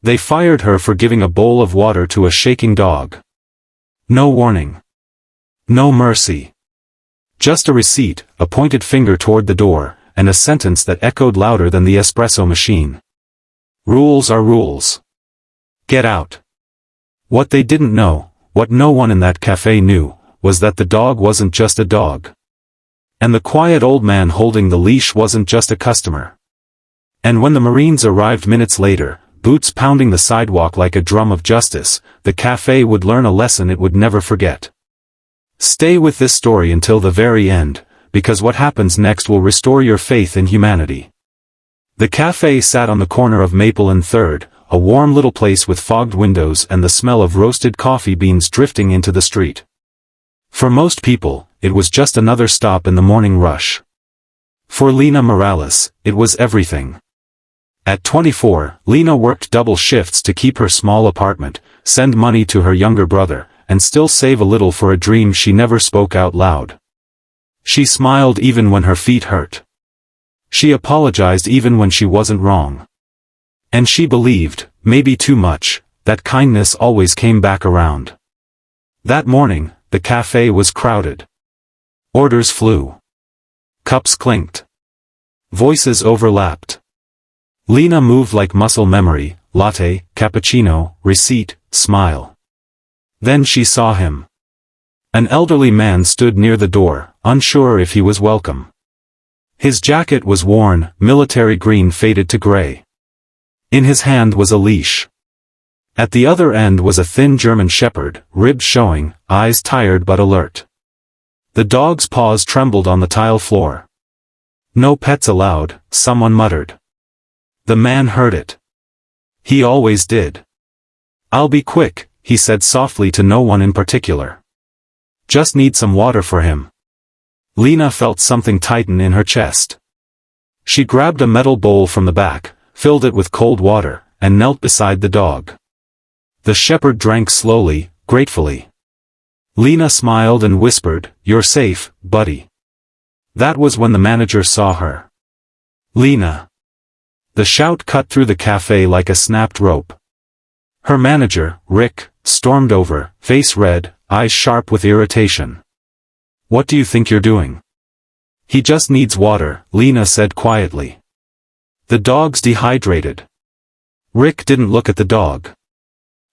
They fired her for giving a bowl of water to a shaking dog. No warning. No mercy. Just a receipt, a pointed finger toward the door, and a sentence that echoed louder than the espresso machine. Rules are rules. Get out. What they didn't know, what no one in that cafe knew, was that the dog wasn't just a dog. And the quiet old man holding the leash wasn't just a customer. And when the Marines arrived minutes later, boots pounding the sidewalk like a drum of justice, the cafe would learn a lesson it would never forget. Stay with this story until the very end, because what happens next will restore your faith in humanity. The cafe sat on the corner of Maple and 3rd, a warm little place with fogged windows and the smell of roasted coffee beans drifting into the street. For most people, it was just another stop in the morning rush. For Lena Morales, it was everything. At 24, Lena worked double shifts to keep her small apartment, send money to her younger brother, and still save a little for a dream she never spoke out loud. She smiled even when her feet hurt. She apologized even when she wasn't wrong. And she believed, maybe too much, that kindness always came back around. That morning, the cafe was crowded. Orders flew. Cups clinked. Voices overlapped. Lena moved like muscle memory, latte, cappuccino, receipt, smile. Then she saw him. An elderly man stood near the door, unsure if he was welcome. His jacket was worn, military green faded to gray. In his hand was a leash. At the other end was a thin German shepherd, ribs showing, eyes tired but alert. The dog's paws trembled on the tile floor. No pets allowed, someone muttered. The man heard it. He always did. I'll be quick, he said softly to no one in particular. Just need some water for him. Lena felt something tighten in her chest. She grabbed a metal bowl from the back, filled it with cold water, and knelt beside the dog. The shepherd drank slowly, gratefully. Lena smiled and whispered, "You're safe, buddy." That was when the manager saw her. Lena. The shout cut through the cafe like a snapped rope. Her manager, Rick, stormed over, face red, eyes sharp with irritation. "What do you think you're doing?" "He just needs water," Lena said quietly. "The dog's dehydrated." Rick didn't look at the dog.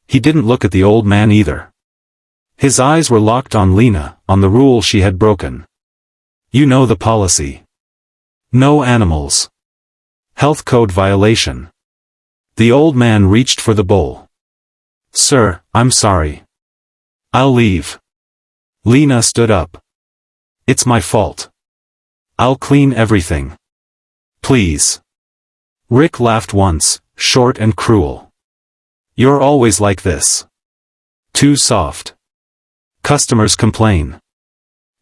He didn't look at the old man either. His eyes were locked on Lena, on the rule she had broken. "You know the policy. No animals. Health code violation." The old man reached for the bowl. "Sir, I'm sorry. I'll leave." Lena stood up. "It's my fault. I'll clean everything. Please." Rick laughed once, short and cruel. "You're always like this. Too soft. Customers complain."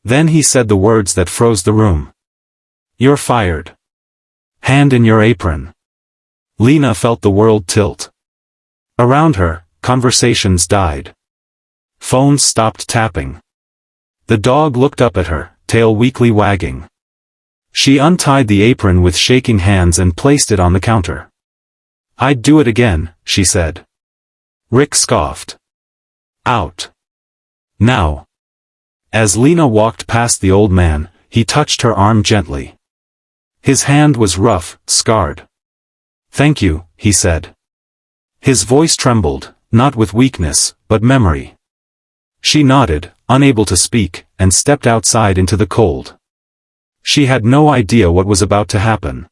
Then he said the words that froze the room. "You're fired. Hand in your apron." Lena felt the world tilt. Around her, conversations died. Phones stopped tapping. The dog looked up at her, tail weakly wagging. She untied the apron with shaking hands and placed it on the counter. "I'd do it again," she said. Rick scoffed. "Out. Now." As Lena walked past the old man, he touched her arm gently. His hand was rough, scarred. "Thank you," he said. His voice trembled, not with weakness, but memory. She nodded, unable to speak, and stepped outside into the cold. She had no idea what was about to happen.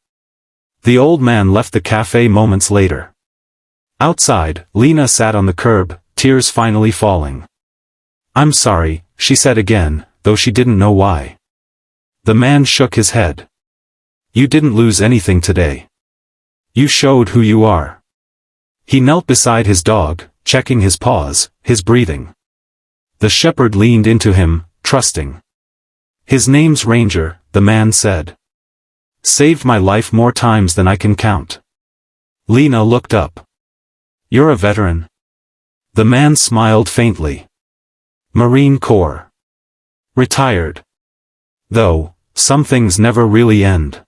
The old man left the cafe moments later. Outside, Lena sat on the curb, tears finally falling. "I'm sorry," she said again, though she didn't know why. The man shook his head. "You didn't lose anything today. You showed who you are." He knelt beside his dog, checking his paws, his breathing. The shepherd leaned into him, trusting. "His name's Ranger," the man said. "Saved my life more times than I can count." Lena looked up. "You're a veteran?" The man smiled faintly. "Marine Corps. Retired. Though, some things never really end."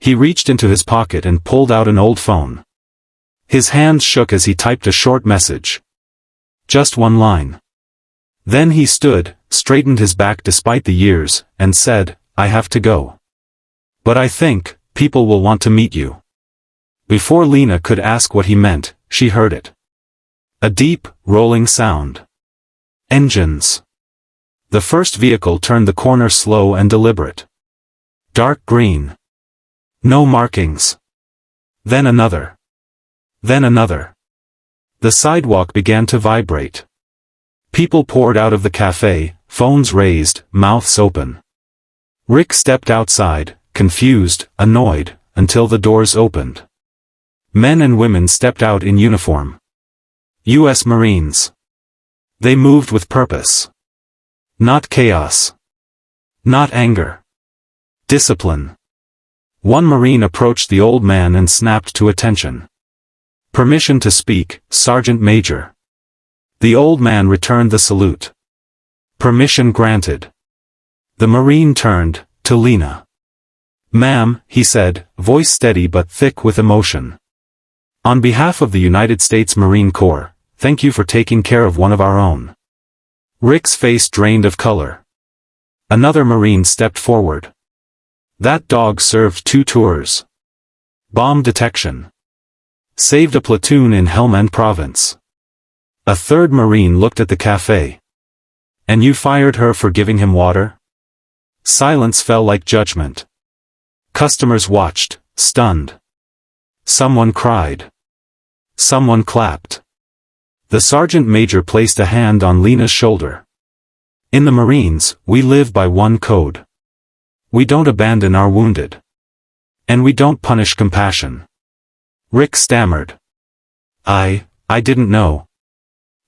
He reached into his pocket and pulled out an old phone. His hands shook as he typed a short message. Just one line. Then he stood, straightened his back despite the years, and said, "I have to go. But I think, people will want to meet you." Before Lena could ask what he meant, she heard it. A deep, rolling sound. Engines. The first vehicle turned the corner slow and deliberate. Dark green. No markings. Then another. Then another. The sidewalk began to vibrate. People poured out of the café, phones raised, mouths open. Rick stepped outside, confused, annoyed, until the doors opened. Men and women stepped out in uniform. U.S. Marines. They moved with purpose. Not chaos. Not anger. Discipline. One Marine approached the old man and snapped to attention. "Permission to speak, Sergeant Major." The old man returned the salute. Permission granted. The Marine turned, to Lena. "Ma'am," he said, voice steady but thick with emotion. "On behalf of the United States Marine Corps, thank you for taking care of one of our own." Rick's face drained of color. Another Marine stepped forward. "That dog served 2 tours. Bomb detection. Saved a platoon in Helmand Province." A third Marine looked at the café. "And you fired her for giving him water?" Silence fell like judgment. Customers watched, stunned. Someone cried. Someone clapped. The sergeant major placed a hand on Lena's shoulder. "In the Marines, we live by one code. We don't abandon our wounded. And we don't punish compassion." Rick stammered. I didn't know."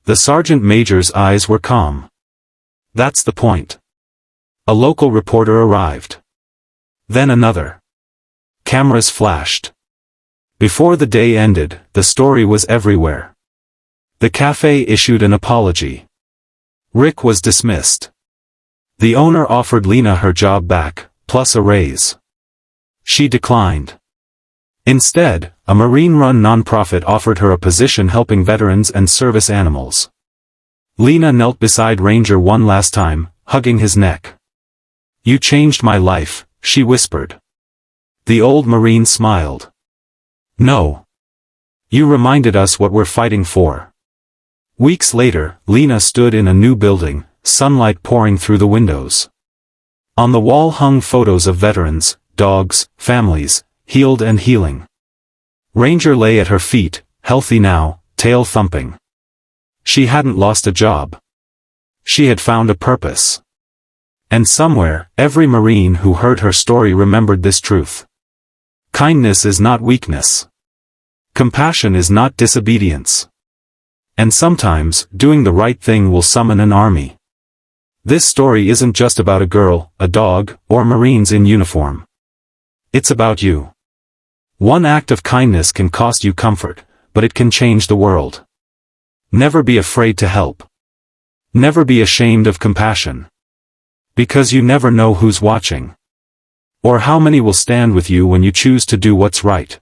The sergeant major's eyes were calm. "That's the point." A local reporter arrived. Then another. Cameras flashed. Before the day ended, the story was everywhere. The café issued an apology. Rick was dismissed. The owner offered Lena her job back, plus a raise. She declined. Instead, a Marine-run nonprofit offered her a position helping veterans and service animals. Lena knelt beside Ranger one last time, hugging his neck. "You changed my life," she whispered. The old Marine smiled. "No. You reminded us what we're fighting for." Weeks later, Lena stood in a new building, sunlight pouring through the windows. On the wall hung photos of veterans, dogs, families, healed and healing. Ranger lay at her feet, healthy now, tail thumping. She hadn't lost a job. She had found a purpose. And somewhere, every Marine who heard her story remembered this truth. Kindness is not weakness. Compassion is not disobedience. And sometimes, doing the right thing will summon an army. This story isn't just about a girl, a dog, or Marines in uniform. It's about you. One act of kindness can cost you comfort, but it can change the world. Never be afraid to help. Never be ashamed of compassion. Because you never know who's watching. Or how many will stand with you when you choose to do what's right.